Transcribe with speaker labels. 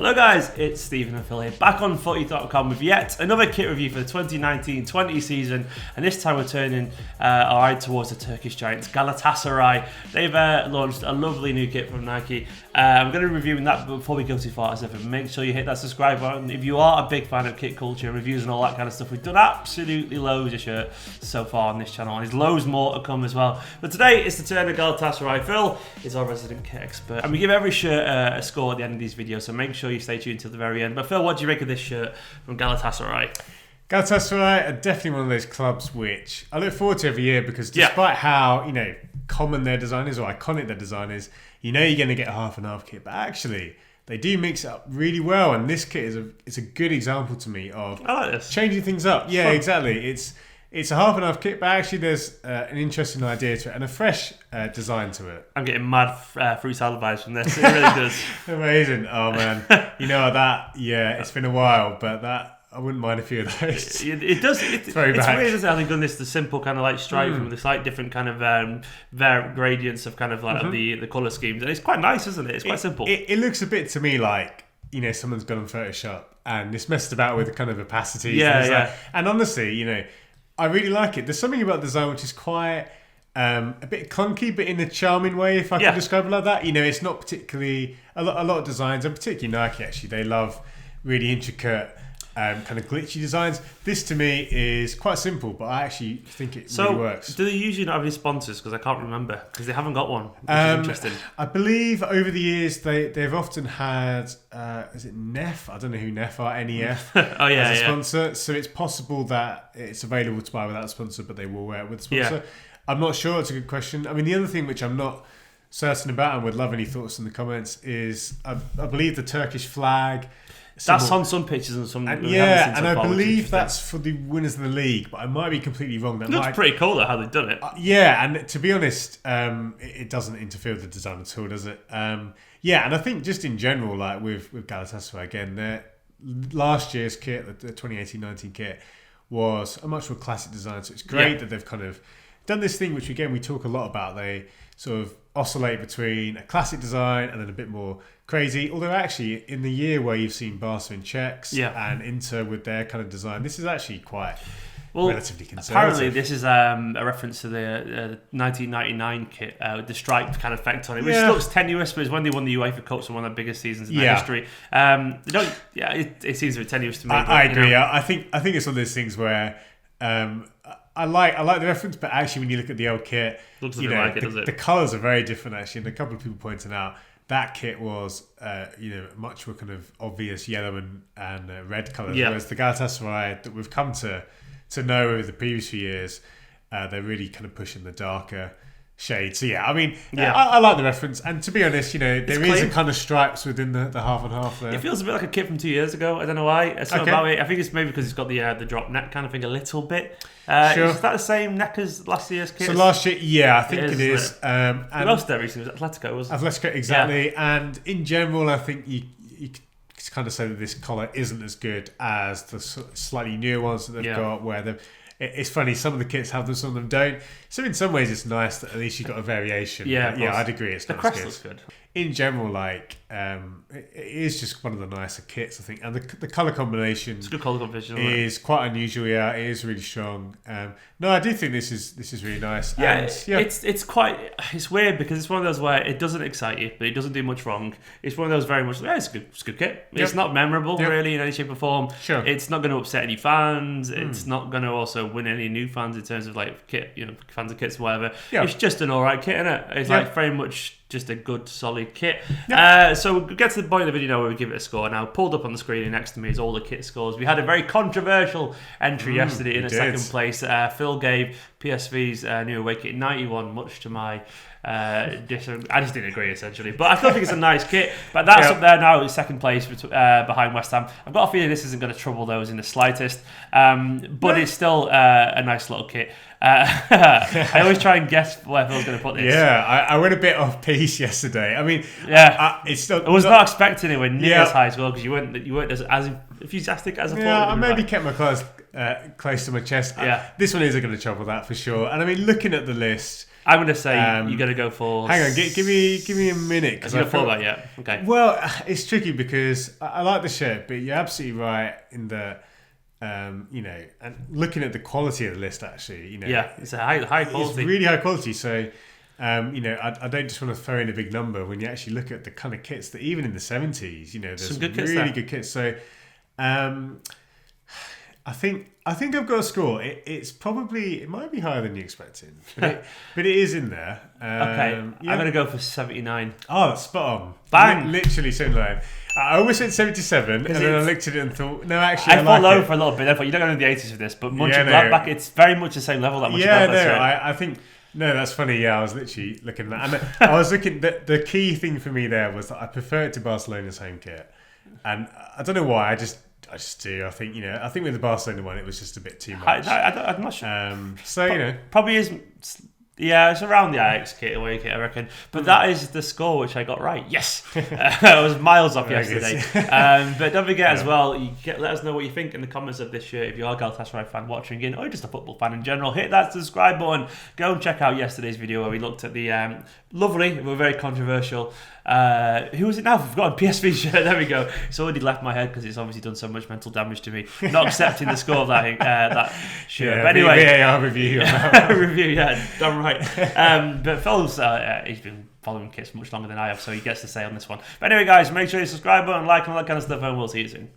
Speaker 1: Hello guys, it's Stephen and Phil here, back on FOOTY.COM with yet another kit review for the 2019-20 season, and this time we're turning our eye towards the Turkish giants Galatasaray. They've launched a lovely new kit from Nike. I'm going to be reviewing that, but before we go too far, as ever, make sure you hit that subscribe button. If you are a big fan of kit culture, reviews and all that kind of stuff, we've done absolutely loads of shirts so far on this channel, and there's loads more to come as well. But today, it's the turn of Galatasaray. Phil is our resident kit expert, and we give every shirt a score at the end of these videos, so make sure you stay tuned till the very end. But Phil, what do you make of this shirt from Galatasaray?
Speaker 2: Galatasaray are definitely one of those clubs which I look forward to every year, because despite how common their design is or iconic their design is, you're going to get a half and half kit, but actually they do mix it up really well, and this kit is a good example to me of
Speaker 1: I like this.
Speaker 2: Changing things up. Yeah, exactly. It's a half and half kit, but actually there's an interesting idea to it and a fresh design to it.
Speaker 1: I'm getting mad fruit salad vibes from this. It really does.
Speaker 2: Amazing. Oh man, that. Yeah, it's been a while, but that. I wouldn't mind a few of those.
Speaker 1: It does. It's
Speaker 2: very
Speaker 1: weird, isn't it? I think done this the simple kind of like stripe with the slight different kind of gradients of kind of like the colour schemes, and it's quite nice, isn't it? It's quite simple.
Speaker 2: It looks a bit to me like someone's gone on Photoshop and it's messed about with the kind of opacities.
Speaker 1: Yeah.
Speaker 2: And honestly, I really like it. There's something about the design which is quite a bit clunky, but in a charming way, if I can describe it like that. It's not particularly a lot of designs, and particularly Nike actually, they love really intricate. Kind of glitchy designs. This to me is quite simple, but I actually think it really works.
Speaker 1: Do they usually not have any sponsors? Because I can't remember, because they haven't got one, which is interesting.
Speaker 2: I believe over the years they've often had is it Neff? I don't know who Neff are. NEF as a sponsor. So it's possible that it's available to buy without a sponsor, but they will wear it with a sponsor.
Speaker 1: Yeah.
Speaker 2: I'm not sure. It's a good question. I mean, the other thing which I'm not certain about and would love any thoughts in the comments is I believe the Turkish flag.
Speaker 1: That's on some pictures and some.
Speaker 2: And I believe that's for the winners of the league, but I might be completely wrong. That
Speaker 1: looks pretty cool though, how they've done it.
Speaker 2: And to be honest, it doesn't interfere with the design at all, does it? And I think just in general, like with Galatasaray again, their last year's kit, the 2018-19 kit, was a much more classic design. So it's great that they've kind of done this thing, which again we talk a lot about. They sort of oscillate between a classic design and then a bit more crazy. Although actually, in the year where you've seen Barca in checks and Inter with their kind of design, this is actually quite relatively conservative.
Speaker 1: Apparently, this is a reference to the 1999 kit with the striped kind of effect on it, which looks tenuous, but it's when they won the UEFA Cup, so one of the biggest seasons in their history. It seems a bit tenuous to me.
Speaker 2: I agree. I think it's one of those things where. I like the reference, but actually, when you look at the old kit,
Speaker 1: looks a bit like it, does it?
Speaker 2: The colours are very different. Actually, and a couple of people pointed out that kit was, much more kind of obvious yellow and red colours, whereas the Galatasaray that we've come to know over the previous few years, they're really kind of pushing the darker shade. So I like the reference, and to be honest, there is a kind of stripes within the half and half there.
Speaker 1: It feels a bit like a kit from 2 years ago. I don't know why. It's not about it. I think it's maybe because it's got the drop neck kind of thing a little bit.
Speaker 2: Sure.
Speaker 1: Is that the same neck as last year's kit?
Speaker 2: So last year, I think it is.
Speaker 1: And most of that recently was Atletico, wasn't it?
Speaker 2: Atletico, exactly. Yeah. And in general, I think you kind of say that this collar isn't as good as the slightly newer ones that they've got, where it's funny, some of the kits have them, some of them don't. So in some ways, it's nice that at least you've got a variation.
Speaker 1: Yeah,
Speaker 2: I'd agree. It's
Speaker 1: the
Speaker 2: not
Speaker 1: crest
Speaker 2: as
Speaker 1: looks good.
Speaker 2: In general, it is just one of the nicer kits, I think, and the colour combination.
Speaker 1: It's a good colour combination.
Speaker 2: Is quite unusual. Yeah, it is really strong. No, I do think this is really nice.
Speaker 1: Yeah,
Speaker 2: and,
Speaker 1: it's weird because it's one of those where it doesn't excite you, but it doesn't do much wrong. It's one of those very much it's a good kit. It's not memorable really in any shape or form.
Speaker 2: Sure,
Speaker 1: it's not going to upset any fans. It's not going to also win any new fans in terms of like kit, fans of kits or whatever. Yeah. It's just an alright kit, isn't it? It's like very much just a good solid kit. So we'll get to the point of the video now where we give it a score. Now pulled up on the screen next to me is all the kit scores. We had a very controversial entry yesterday in second place. Phil gave PSV's new away kit 91, much to my I just didn't agree essentially, but I still think it's a nice kit. But that's up there now in second place behind West Ham. I've got a feeling this isn't going to trouble those in the slightest, but it's still a nice little kit. I always try and guess where Phil's going to put this.
Speaker 2: I went a bit off piste release yesterday. I mean, it's still.
Speaker 1: I was not expecting it near
Speaker 2: Yeah.
Speaker 1: as high as well because you weren't as enthusiastic as I thought.
Speaker 2: Yeah, I maybe kept my cards close to my chest.
Speaker 1: Yeah.
Speaker 2: This one is going to trouble that for sure. And I mean, looking at the list,
Speaker 1: I'm going to say you got to go for.
Speaker 2: hang on, give me a minute because
Speaker 1: I thought that yet. Okay.
Speaker 2: Well, it's tricky because I like the shirt, but you're absolutely right in that. You know, and looking at the quality of the list, actually, you know,
Speaker 1: Yeah, it's a high quality.
Speaker 2: It's really high quality. So, you know, I don't just want to throw in a big number when you actually look at the kind of kits that even in the 70s, you know, there's
Speaker 1: some good kits
Speaker 2: really
Speaker 1: there.
Speaker 2: good kits. So, I think I've got a score. It might be higher than you expected, but it is in there.
Speaker 1: Okay,
Speaker 2: yeah.
Speaker 1: I'm going to go for 79.
Speaker 2: Oh, that's spot on.
Speaker 1: Bang!
Speaker 2: Literally so low. I almost said 77, and then I looked at it and thought, no, actually,
Speaker 1: I
Speaker 2: I
Speaker 1: thought
Speaker 2: like
Speaker 1: low
Speaker 2: it.
Speaker 1: for a little bit. I thought you don't go into the 80s for this, but Munch
Speaker 2: Yeah,
Speaker 1: and
Speaker 2: no.
Speaker 1: Gladbach, it's very much the same level that Munch
Speaker 2: Yeah,
Speaker 1: and
Speaker 2: no,
Speaker 1: Gladbach.
Speaker 2: I think no, that's funny. Yeah, I was literally looking at that, and I was looking. The key thing for me there was that I prefer it to Barcelona's home kit, and I don't know why. I just do. I think with the Barcelona one, it was just a bit too much.
Speaker 1: I'm not sure.
Speaker 2: So you know,
Speaker 1: Probably is. Yeah, it's around the Ajax kit, away kit, I reckon. But that is the score which I got right. Yes, I was miles off yesterday. But don't forget as well, let us know what you think in the comments of this shirt. If you are a Galatasaray fan watching in, or just a football fan in general, hit that subscribe button. Go and check out yesterday's video where we looked at the lovely, but very controversial. Who was it now? I've forgotten. PSV shirt. There we go. It's already left my head because it's obviously done so much mental damage to me. Not accepting the score of that shirt.
Speaker 2: yeah,
Speaker 1: but anyway,
Speaker 2: VAR review. On that one.
Speaker 1: review. Yeah, damn right. But Phil's he's been following kits much longer than I have, so he gets to say on this one. But anyway, guys, make sure you subscribe button, like, and all that kind of stuff, and we'll see you soon.